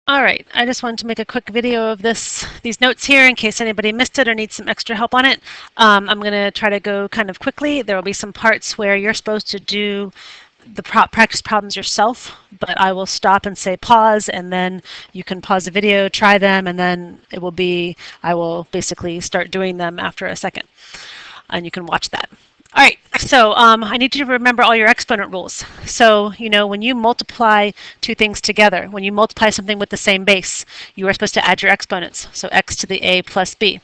All right, I just wanted to make a quick video of these notes here in case anybody missed it or needs some extra help on it. I'm going to try to go kind of quickly. There will be some parts where you're supposed to do the practice problems yourself, but I will stop and say pause, and then you can pause the video, try them, and then I will basically start doing them after a second, and you can watch that. All right, so I need you to remember all your exponent rules. So, when you multiply two things together, when you multiply something with the same base, you are supposed to add your exponents. So x to the a plus b.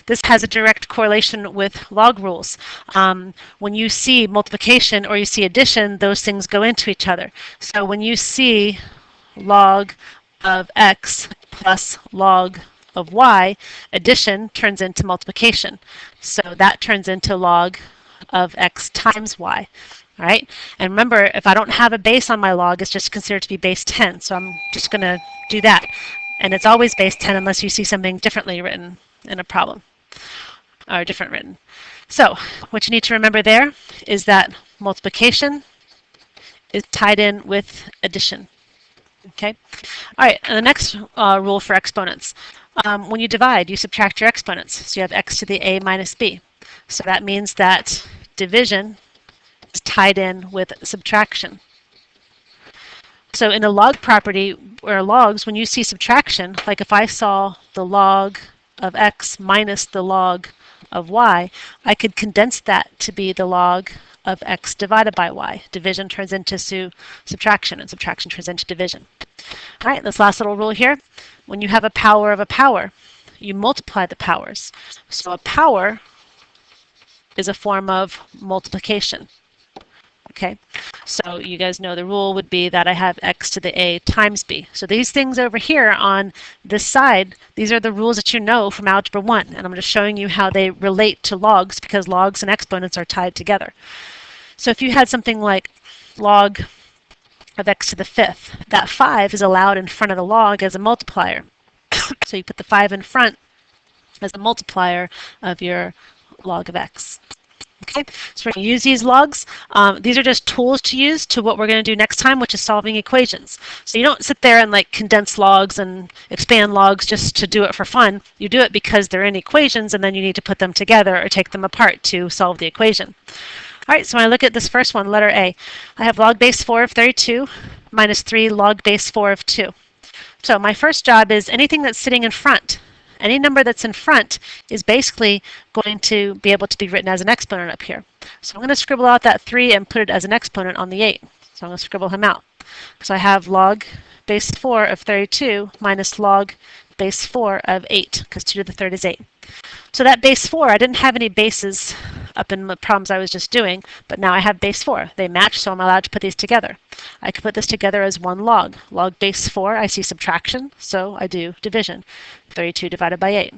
This has a direct correlation with log rules. When you see multiplication or you see addition, those things go into each other. So when you see log of x plus log of y, addition turns into multiplication. So that turns into log of x times y. All right, and remember, if I don't have a base on my log, it's just considered to be base 10. So I'm just going to do that. And it's always base 10 unless you see something differently written in a problem, or different written. So what you need to remember there is that multiplication is tied in with addition. Okay. All right, and the next rule for exponents. When you divide, you subtract your exponents. So you have x to the a minus b. So that means that division is tied in with subtraction. So in a log property, or logs, when you see subtraction, like if I saw the log of x minus the log of y, I could condense that to be the log of x divided by y. Division turns into subtraction, and subtraction turns into division. All right, this last little rule here. When you have a power of a power, you multiply the powers. So a power is a form of multiplication. Okay, so you guys know the rule would be that I have x to the a times b. So these things over here on this side, these are the rules that you know from Algebra 1. And I'm just showing you how they relate to logs, because logs and exponents are tied together. So if you had something like log of x to the 5th, that 5 is allowed in front of the log as a multiplier. So you put the 5 in front as a multiplier of your log of x. Okay, so we're going to use these logs. These are just tools to use to what we're going to do next time, which is solving equations. So you don't sit there and like condense logs and expand logs just to do it for fun. You do it because they're in equations, and then you need to put them together or take them apart to solve the equation. All right, so when I look at this first one, letter A, I have log base 4 of 32 minus 3 log base 4 of 2. So my first job is anything that's sitting in front. Any number that's in front is basically going to be able to be written as an exponent up here. So I'm going to scribble out that 3 and put it as an exponent on the 8. So I'm going to scribble him out. So I have log base 4 of 32 minus log base 4 of 8, because 2 to the 3rd is 8. So that base 4, I didn't have any bases up in the problems I was just doing, but now I have base 4. They match, so I'm allowed to put these together. I can put this together as one log. Log base 4, I see subtraction, so I do division. 32 divided by 8.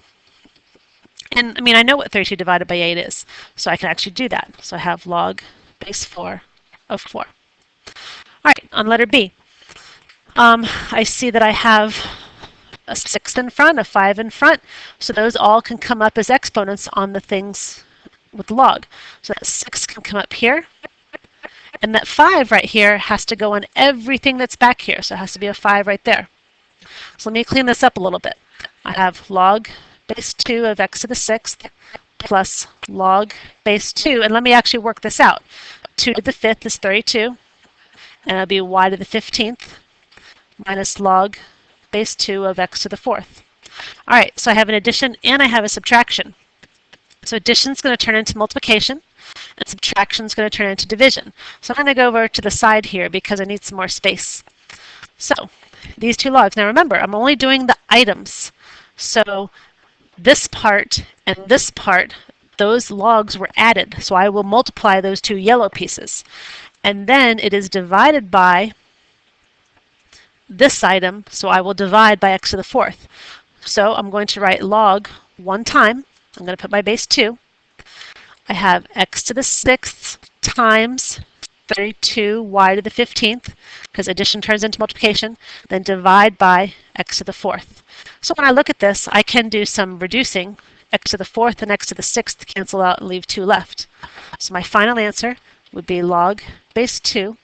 And I mean, I know what 32 divided by 8 is, so I can actually do that. So I have log base 4 of 4. All right, on letter B, I see that I have a 6 in front, a 5 in front, so those all can come up as exponents on the things with log. So that 6 can come up here, and that 5 right here has to go on everything that's back here, so it has to be a 5 right there. So let me clean this up a little bit. I have log base 2 of x to the 6th plus log base 2, and let me actually work this out. 2 to the 5th is 32, and it'll be y to the 15th minus log base 2 of x to the 4th. All right, so I have an addition and I have a subtraction. So addition is going to turn into multiplication, and subtraction is going to turn into division. So I'm going to go over to the side here because I need some more space. So these two logs. Now remember, I'm only doing the items. So this part and this part, those logs were added. So I will multiply those two yellow pieces. And then it is divided by this item, so I will divide by x to the 4th. So I'm going to write log one time. I'm going to put my base 2. I have x to the 6th times 32 y to the 15th, because addition turns into multiplication, then divide by x to the 4th. So when I look at this, I can do some reducing. X to the 4th and x to the 6th cancel out and leave 2 left. So my final answer would be log base 2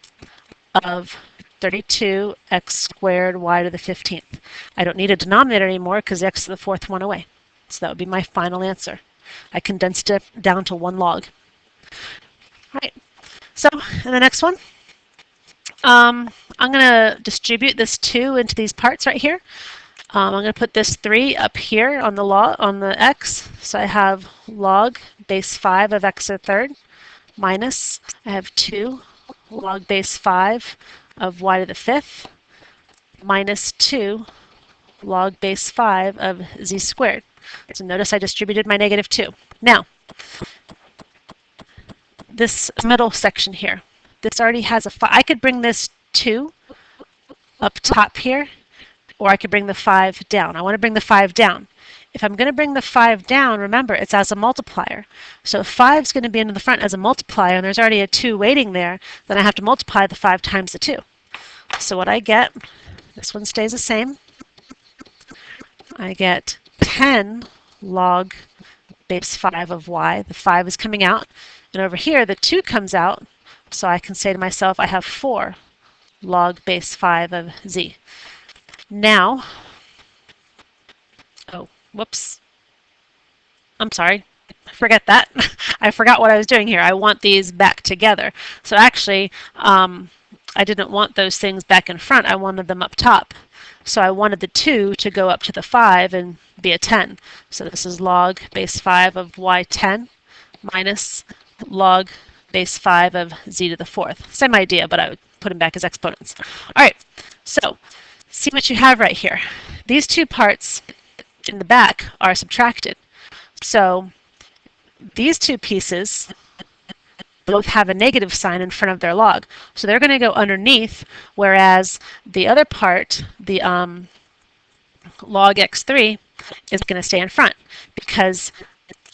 of 32 x squared y to the 15th. I don't need a denominator anymore because x to the fourth one away. So that would be my final answer. I condensed it down to 1 log. All right, so in the next one, I'm going to distribute this 2 into these parts right here. I'm going to put this 3 up here on the x. So I have log base 5 of x to the third minus, I have 2 log base 5 of y to the fifth minus 2 log base 5 of z squared. So notice I distributed my negative 2. Now, this middle section here, this already has a 5. I could bring this 2 up top here, or I could bring the 5 down. I want to bring the 5 down. If I'm going to bring the 5 down, remember, it's as a multiplier. So if 5 is going to be in the front as a multiplier, and there's already a 2 waiting there, then I have to multiply the 5 times the 2. So what I get, this one stays the same. I get 10 log base 5 of y. The 5 is coming out. And over here, the 2 comes out. So I can say to myself, I have 4 log base 5 of z. Now, oh, whoops. I'm sorry. Forget that. I forgot what I was doing here. I want these back together. So actually, I didn't want those things back in front. I wanted them up top. So I wanted the 2 to go up to the 5 and be a 10. So this is log base 5 of y10 minus log base 5 of z to the fourth. Same idea, but I would put them back as exponents. All right, so see what you have right here. These 2 parts in the back are subtracted. So these 2 pieces both have a negative sign in front of their log. So they're going to go underneath, whereas the other part, the log x3, is going to stay in front because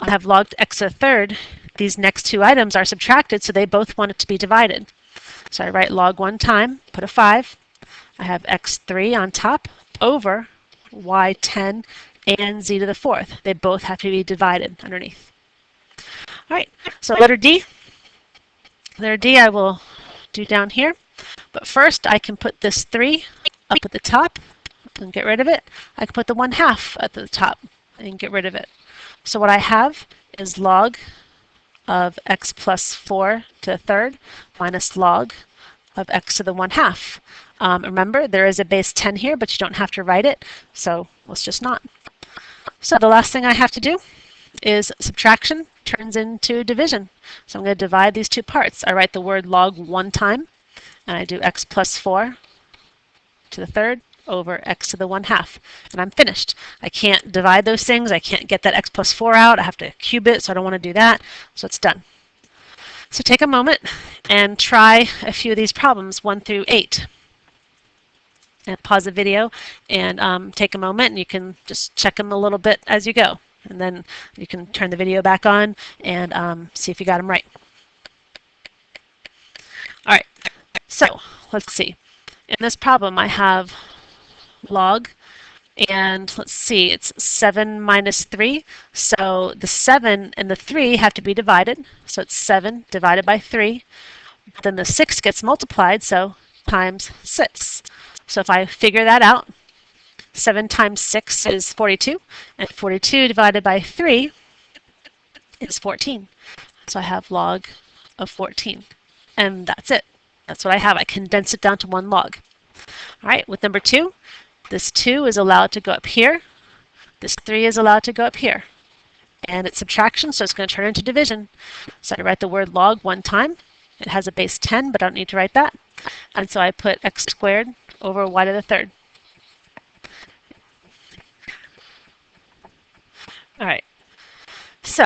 I have log x to the third. These next 2 items are subtracted, so they both want it to be divided. So I write log 1 time, put a 5. I have x3 on top over y10 and z to the fourth. They both have to be divided underneath. All right, so letter D. Letter D I will do down here. But first I can put this 3 up at the top and get rid of it. I can put the 1/2 at the top and get rid of it. So what I have is log of x plus 4 to the third minus log of x to the 1/2. Remember, there is a base 10 here, but you don't have to write it, so let's just not. So the last thing I have to do is subtraction turns into division. So I'm going to divide these 2 parts. I write the word log 1 time, and I do x plus 4 to the third over x to the 1/2. And I'm finished. I can't divide those things. I can't get that x plus 4 out. I have to cube it, so I don't want to do that. So it's done. So take a moment and try a few of these problems, 1 through 8. And pause the video and take a moment, and you can just check them a little bit as you go. And then you can turn the video back on and see if you got them right. All right, so let's see. In this problem, I have log, and let's see, it's 7 minus 3. So the 7 and the 3 have to be divided. So it's 7 divided by 3. Then the 6 gets multiplied, so times 6. So if I figure that out, 7 times 6 is 42, and 42 divided by 3 is 14. So I have log of 14, and that's it. That's what I have. I condensed it down to 1 log. All right, with number 2, this 2 is allowed to go up here. This 3 is allowed to go up here. And it's subtraction, so it's going to turn into division. So I write the word log 1 time. It has a base 10, but I don't need to write that. And so I put x squared over y to the third. All right, so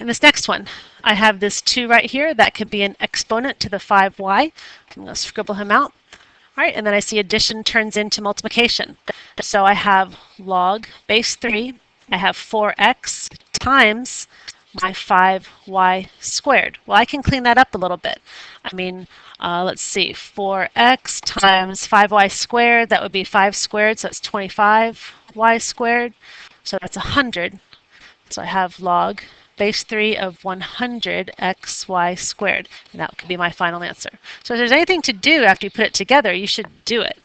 in this next one, I have this 2 right here. That could be an exponent to the 5y. I'm going to scribble him out. All right, and then I see addition turns into multiplication. So I have log base 3. I have 4x times my 5y squared. Well, I can clean that up a little bit. I mean, let's see, 4x times 5y squared, that would be 5 squared, so it's 25y squared. So that's 100. So I have log base 3 of 100xy squared. And that could be my final answer. So if there's anything to do after you put it together, you should do it.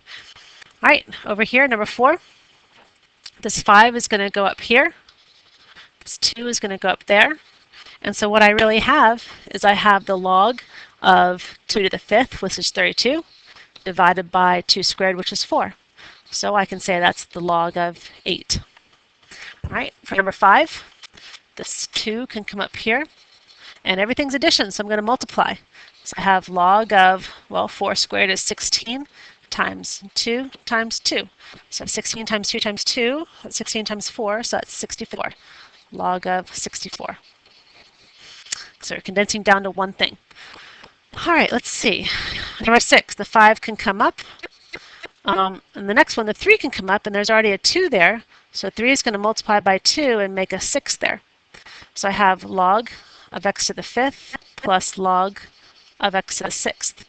All right, over here, number 4. This 5 is going to go up here. This 2 is going to go up there. And so what I really have is I have the log of 2 to the 5th, which is 32, divided by 2 squared, which is 4. So I can say that's the log of 8. All right, for number 5, this 2 can come up here, and everything's addition, so I'm going to multiply. So I have log of, well, 4 squared is 16 times 2 times 2. So 16 times 2 times 2, that's 16 times 4, so that's 64. Log of 64. So we're condensing down to one thing. All right, let's see. Number 6, the 5 can come up. And the next one, the 3 can come up, and there's already a 2 there. So 3 is going to multiply by 2 and make a 6 there. So I have log of x to the 5th plus log of x to the 6th.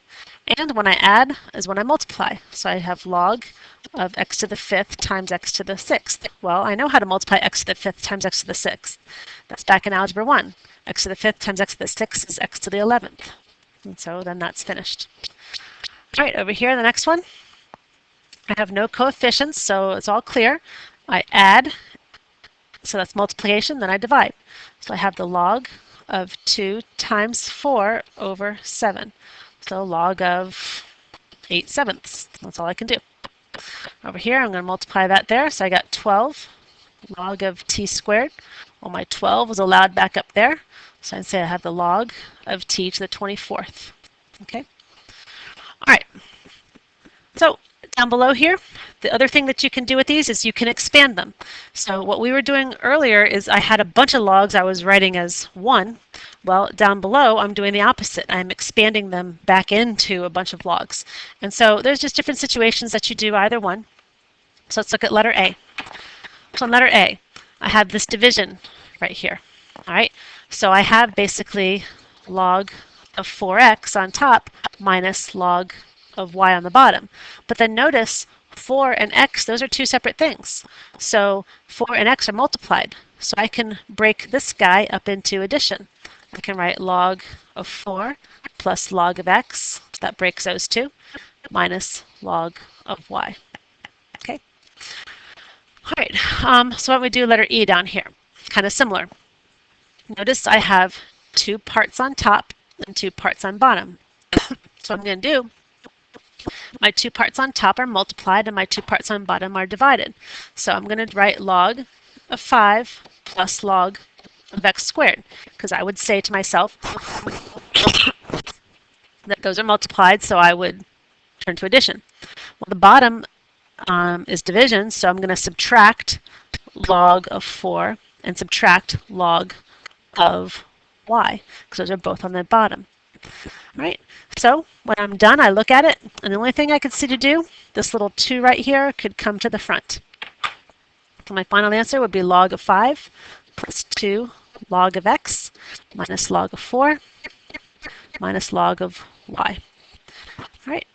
And when I add is when I multiply. So I have log of x to the 5th times x to the 6th. Well, I know how to multiply x to the 5th times x to the 6th. That's back in Algebra 1. X to the 5th times x to the 6th is x to the 11th. And so then that's finished. All right, over here, the next one. I have no coefficients, so it's all clear. I add, so that's multiplication, then I divide. So I have the log of 2 times 4 over 7. So log of 8/7. That's all I can do. Over here, I'm going to multiply that there. So I got 12 log of t squared. Well, my 12 was allowed back up there. So I'd say I have the log of t to the 24th. Okay. All right. So down below here, the other thing that you can do with these is you can expand them. So what we were doing earlier is I had a bunch of logs I was writing as 1. Well, down below, I'm doing the opposite. I'm expanding them back into a bunch of logs. And so there's just different situations that you do either one. So let's look at letter A. So in letter A, I have this division right here. All right. So I have basically log of 4x on top minus log of y on the bottom. But then notice 4 and x, those are two separate things. So 4 and x are multiplied. So I can break this guy up into addition. I can write log of 4 plus log of x, that breaks those two, minus log of y. Okay. All right, so why don't we do letter E down here? Kind of similar. Notice I have 2 parts on top and 2 parts on bottom. So I'm going to do, my 2 parts on top are multiplied and my 2 parts on bottom are divided. So I'm going to write log of 5 plus log of x squared, because I would say to myself that those are multiplied, so I would turn to addition. Well, the bottom is division, so I'm going to subtract log of 4 and subtract log of y, because those are both on the bottom. All right, so when I'm done, I look at it, and the only thing I could see to do, this little 2 right here could come to the front. So my final answer would be log of 5 plus 2 log of x minus log of 4 minus log of y. All right.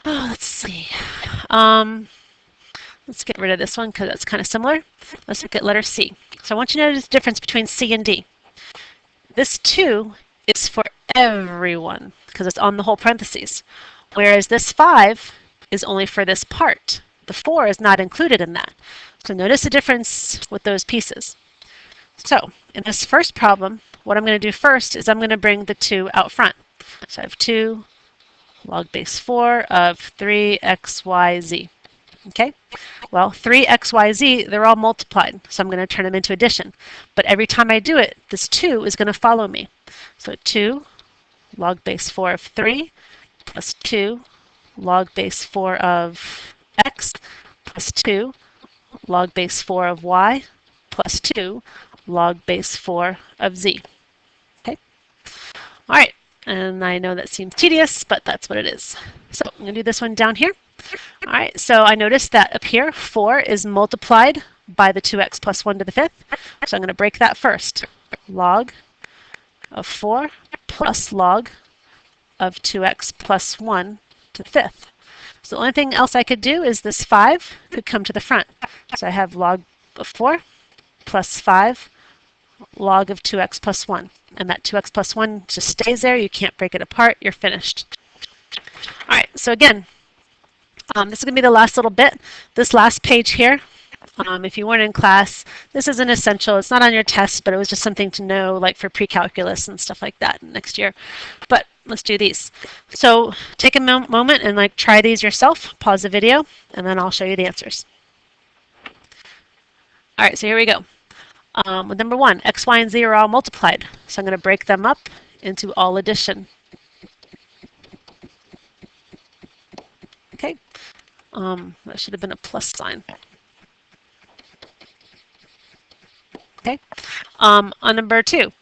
Oh, let's see. Let's get rid of this one because that's kind of similar. Let's look at letter C. So I want you to notice the difference between C and D. This 2 is for everyone because it's on the whole parentheses, whereas this 5 is only for this part. The 4 is not included in that. So notice the difference with those pieces. So in this first problem, what I'm going to do first is I'm going to bring the 2 out front. So I have 2 log base 4 of 3xyz. Okay, well, 3xyz, they're all multiplied, so I'm going to turn them into addition. But every time I do it, this 2 is going to follow me. So 2 log base 4 of 3 plus 2 log base 4 of x plus 2 log base 4 of y plus 2 log base 4 of z. Okay, all right, and I know that seems tedious, but that's what it is. So I'm going to do this one down here. All right, so I noticed that up here, 4 is multiplied by the 2x plus 1 to the 5th. So I'm going to break that first. Log of 4 plus log of 2x plus 1 to the 5th. So the only thing else I could do is this 5 could come to the front. So I have log of 4 plus 5 log of 2x plus 1. And that 2x plus 1 just stays there. You can't break it apart. You're finished. All right, so again, this is going to be the last little bit. This last page here, if you weren't in class, this isn't essential. It's not on your test, but it was just something to know, like for pre-calculus and stuff like that next year. But let's do these. So take a moment and like try these yourself. Pause the video, and then I'll show you the answers. All right, so here we go. With number 1, x, y, and z are all multiplied. So I'm going to break them up into all addition. Okay, that should have been a plus sign. Okay, on number 2,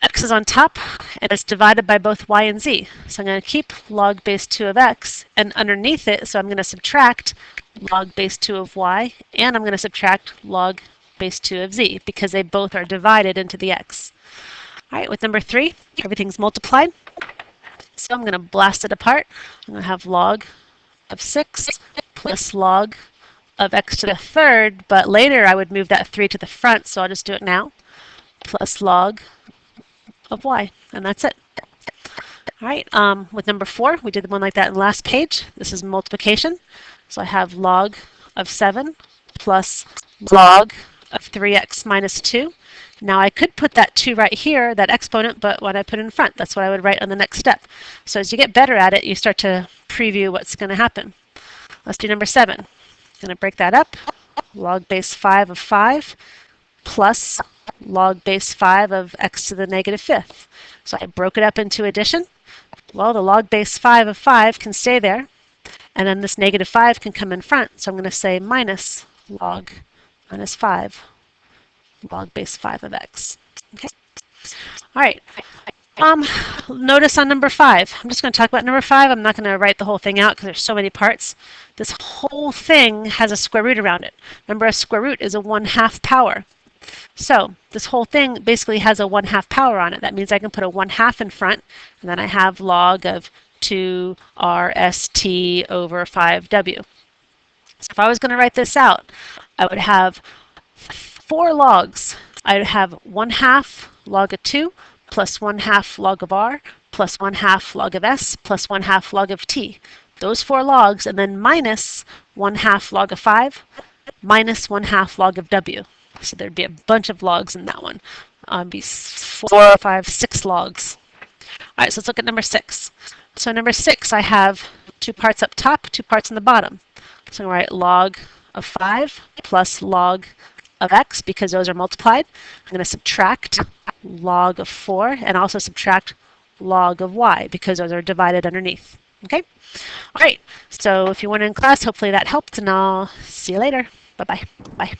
x is on top and it's divided by both y and z. So I'm going to keep log base 2 of x, and underneath it, so I'm going to subtract log base 2 of y, and I'm going to subtract log base 2 of z because they both are divided into the x. All right, with number 3, everything's multiplied. So I'm going to blast it apart. I'm going to have log of 6 plus log of x to the third, but later I would move that 3 to the front, so I'll just do it now, plus log of y, and that's it. All right, with number 4, we did the one like that in the last page. This is multiplication. So I have log of 7 plus log of 3x minus 2. Now I could put that 2 right here, that exponent, but when I put it in front, that's what I would write on the next step. So as you get better at it, you start to preview what's going to happen. Let's do number 7. I'm going to break that up. Log base 5 of 5 plus log base 5 of x to the negative 5th. So I broke it up into addition. Well, the log base 5 of 5 can stay there, and then this negative 5 can come in front. So I'm going to say minus log minus 5 log base 5 of x. Okay. All right. Notice on number 5. I'm just going to talk about number 5. I'm not going to write the whole thing out because there's so many parts. This whole thing has a square root around it. Remember, a square root is a 1/2 power. So this whole thing basically has a 1/2 power on it. That means I can put a 1/2 in front, and then I have log of 2rst over 5w. So if I was going to write this out, I would have 4 logs. I would have 1/2 log of 2 plus 1/2 log of r plus 1/2 log of s plus 1/2 log of t. Those 4 logs, and then minus 1/2 log of 5 minus 1/2 log of w. So there'd be a bunch of logs in that one. Be 4, 5, 6 logs. All right, so let's look at number 6. So number 6, I have 2 parts up top, 2 parts in the bottom. So I'm going to write log of 5 plus log of x because those are multiplied. I'm going to subtract log of 4 and also subtract log of y because those are divided underneath. Okay? All right, so if you weren't in class, hopefully that helped, and I'll see you later. Bye-bye. Bye.